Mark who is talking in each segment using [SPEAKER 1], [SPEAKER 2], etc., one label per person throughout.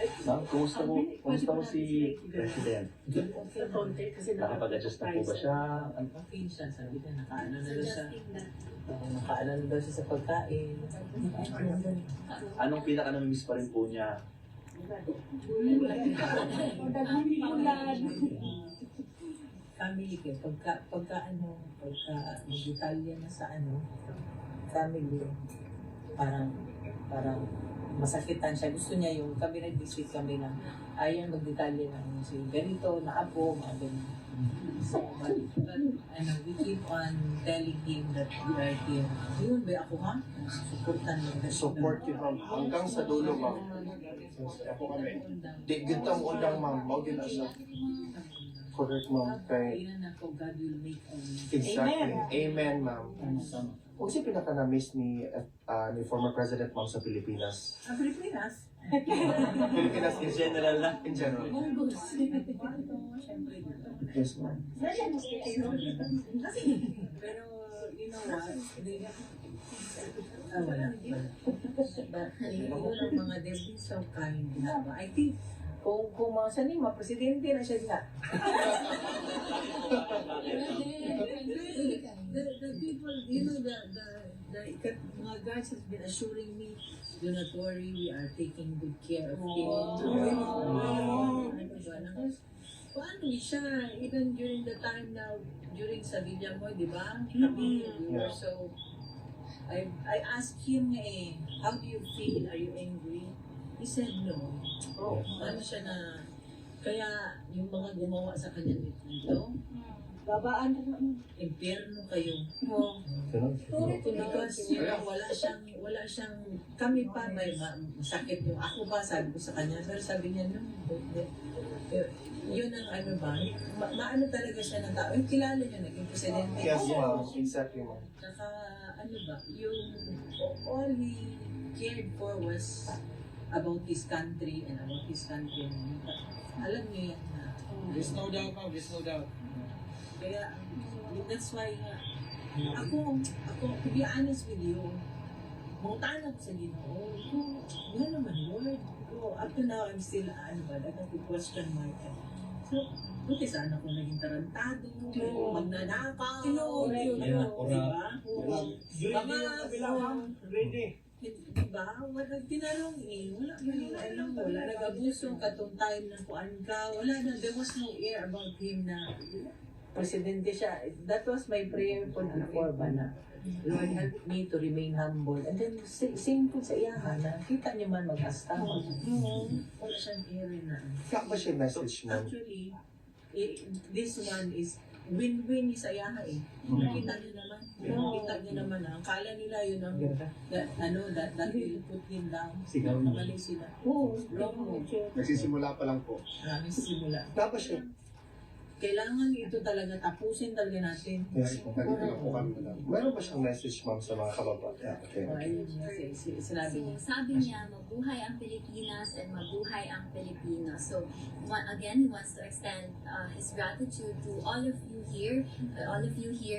[SPEAKER 1] Ma'am, kumusta po si President? Nakapag-adjust na po ba siya?
[SPEAKER 2] Okay siya, sabi niya, nakaano na daw siya. Nakaano na daw siya sa pagkain.
[SPEAKER 1] Anong pinaka-namimiss pa rin po niya?
[SPEAKER 2] Family care, pagka detalye na sa family, parang masakitan siya. Gusto niya yung kami nag-visit kami na ayaw magdetalye ng si ganito, na apo, mga ganyan. So, but, we keep on telling him that we are here. Yun ba ako ha? Supportan mo.
[SPEAKER 3] Support you, ma'am. Hanggang sa dulo, ma'am. Ako kami. Di, gintang undang, ma'am. Mawag na siya. Correct, ma'am. Kay...
[SPEAKER 2] Ilan ako, God will make all.
[SPEAKER 3] Exactly. Amen, ma'am. Kung siya pinaka-na-miss ni former President, ma'am, sa Pilipinas?
[SPEAKER 2] Sa Pilipinas?
[SPEAKER 3] Pilipinas
[SPEAKER 1] In general na?
[SPEAKER 3] In general.
[SPEAKER 2] Siyempre dito.
[SPEAKER 3] Yes, ma'am.
[SPEAKER 2] Pero, you know what? Wala. But, yun ang mga they've so kind. I think, kung siya ni presidente na siya diha. The people, you know, the mga guys has been assuring me, do not worry, we are taking good care of him. Paano siya, even during the time now, during sa Villa mo, di ba? Kami, we were so, I asked him how do you feel? Are you angry? He said no. Ano siya na, kaya yung mga gumawa sa kanya dito, babaan na impyerno kayo. Because wala siyang, kami pa may masakit yung ako ba, sabi ko sa kanya, pero sabi niya, no, yun ang maano talaga siya ng tao. Yung kilala niya, naging presidente.
[SPEAKER 3] Yes, ma'am. Exactly, ma'am.
[SPEAKER 2] Saka, yung all he cared for was about his country and about his country. Alam niyo yan na.
[SPEAKER 4] There's no doubt, ma'am. There's no doubt.
[SPEAKER 2] Kaya, that's why ako, to be honest with you, mautanag sa Ginoo. Nga naman, Lord. Up to now, I'm still, question mark. So, buti sana kung naging tarantado, magnanakaw, diba? Diba? Wala tinanong wala nag-abuso katong time na kuan ka, wala na, there was no air about him na presidente siya. That was my prayer for before ba na, Lord, help me to remain humble. And then, same po sa iyahan na, kita niyo man mag-asta. Wala siyang air na.
[SPEAKER 3] Kaya ba siya message, ma'am?
[SPEAKER 2] Actually, this one is win-win sa iyaha Nakita niyo naman. Nakita niyo naman na. Kala nila yun ang that will put him down. Mali sila. Wrong.
[SPEAKER 4] Nagsisimula pa lang po.
[SPEAKER 2] Maraming simula.
[SPEAKER 3] Kaya ba siya?
[SPEAKER 2] Kailangan ito talaga tapusin talaga natin.
[SPEAKER 3] Yes, ma'am. Nandito lang po kami, madam. Meron ba siyang message, ma'am, sa mga kababata? Okay.
[SPEAKER 2] Ayun niya, sinabi niya.
[SPEAKER 5] Sabi niya, mabuhay ang Pilipinas and mabuhay ang Pilipino. So, again, he wants to extend his gratitude to all of you here,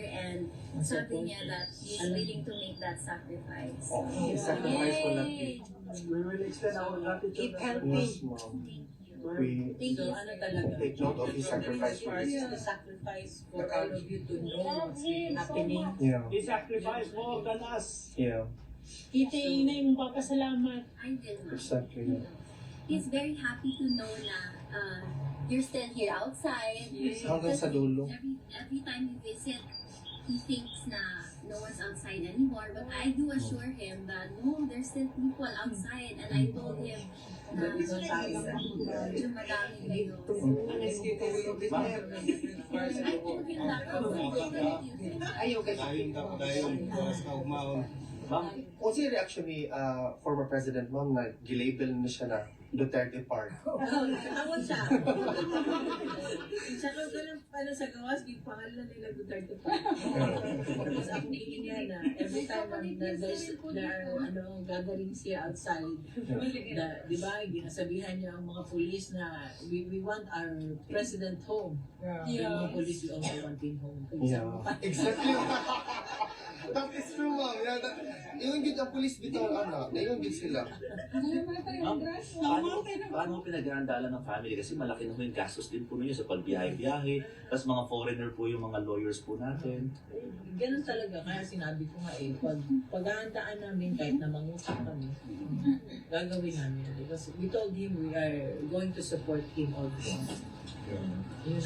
[SPEAKER 5] and sabi niya that he's willing to make that sacrifice.
[SPEAKER 3] Okay, sacrifice ko lang.
[SPEAKER 4] We will extend our gratitude.
[SPEAKER 3] Yes, ma'am. We
[SPEAKER 5] Thank you.
[SPEAKER 2] So, talaga?
[SPEAKER 3] take note of his sacrifice for this.
[SPEAKER 2] The sacrifice for all of you to know what's happening.
[SPEAKER 3] Yeah.
[SPEAKER 4] He sacrificed more than us.
[SPEAKER 3] Yeah.
[SPEAKER 6] Iti na yung papasalamat.
[SPEAKER 5] I did not.
[SPEAKER 3] Exactly.
[SPEAKER 5] He's very happy to know na you're still here outside.
[SPEAKER 3] Hanggang sa dulo.
[SPEAKER 5] Every time you visit, he thinks na no one's outside anymore. But I do assure him that no, there's still people outside. And I told him na medyo madami kayo. I told him that
[SPEAKER 4] Ayaw dayon oras ka ugmaon.
[SPEAKER 1] Ma'am,
[SPEAKER 3] What's yung reaction ni former President, ma'am, na gilabel na siya na Duterte Park?
[SPEAKER 2] Nakawag siya. Siya ko lang sa gawas, yung pangalan nila Duterte pa. Tapos ako na every time gagaling siya outside, di ba, ginasabihan niya ang mga pulis na we want our president home. Yung mga pulis, we also want him home.
[SPEAKER 3] Yeah. Exactly. That is true, ma'am. Yung gid ang police bitaw ana, dayon gid sila.
[SPEAKER 1] Ma'am, paano mo pinag-aandalan ng family? Kasi malaki na po yung gastos din po ninyo sa pagbiyahe-biyahe. Tapos mga foreigner po yung mga lawyers po natin.
[SPEAKER 2] Ganun talaga. Kaya sinabi ko nga paghahandaan namin kahit na mangutang kami, gagawin namin. Because we told him we are going to support him also. Yun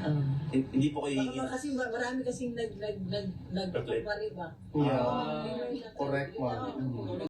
[SPEAKER 2] ang
[SPEAKER 1] Hindi po kayo
[SPEAKER 2] kasi marami kasing nagpapari ba?
[SPEAKER 3] Yeah. Correct, ma'am.